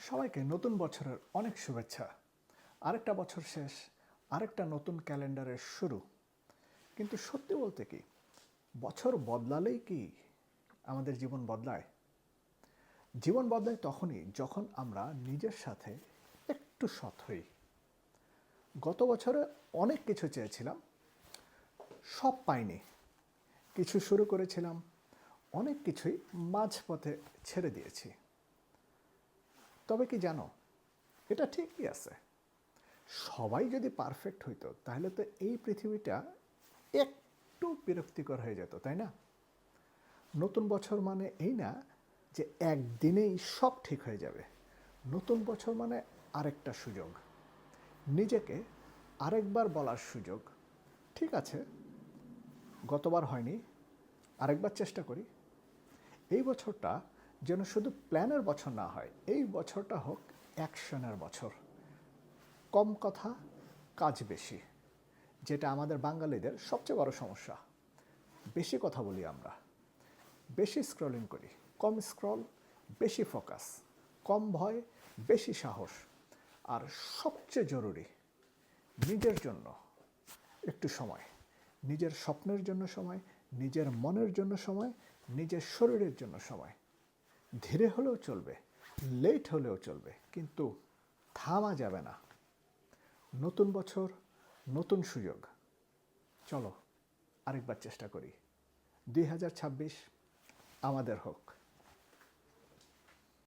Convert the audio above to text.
সবাইকে নতুন বছরের অনেক শুভেচ্ছা। আরেকটা বছর শেষ, আরেকটা নতুন ক্যালেন্ডারের শুরু। কিন্তু সত্যি বলতে কি, বছর বদলালেই কি আমাদের জীবন বদলায়? জীবন বদলায় তখনই যখন আমরা নিজের সাথে একটু সৎ হই। গত বছরে অনেক কিছু চেয়েছিলাম, সব পাইনি। কিছু শুরু করেছিলাম, অনেক কিছুই মাঝপথে ছেড়ে দিয়েছি। তবে কি জানো, এটা ঠিকই আছে। সবাই যদি পারফেক্ট হইতো তাহলে তো এই পৃথিবীটা একটু বিরক্তিকর হয়ে যেত, তাই না? নতুন বছর মানে এই না যে একদিনেই সব ঠিক হয়ে যাবে। নতুন বছর মানে আরেকটা সুযোগ, নিজেকে আরেকবার বলার সুযোগ। ঠিক আছে, গতবার হয়নি, আরেকবার চেষ্টা করি। এই বছরটা যেন শুধু প্ল্যানের বছর না হয়, এই বছরটা হোক অ্যাকশনের বছর। কম কথা, কাজ বেশি, যেটা আমাদের বাঙালিদের সবচেয়ে বড় সমস্যা। বেশি কথা বলি আমরা, বেশি স্ক্রলিং করি, কম স্ক্রল, বেশি ফোকাস, কম ভয়, বেশি সাহস। আর সবচেয়ে জরুরি, নিজের জন্য একটু সময়, নিজের স্বপ্নের জন্য সময়, নিজের মনের জন্য সময়, নিজের শরীরের জন্য সময়। ধীরে হলেও চলবে, লেট হলেও চলবে, কিন্তু থামা যাবে না। নতুন বছর, নতুন সুযোগ। চলো আরেকবার চেষ্টা করি। 2026 আমাদের হোক।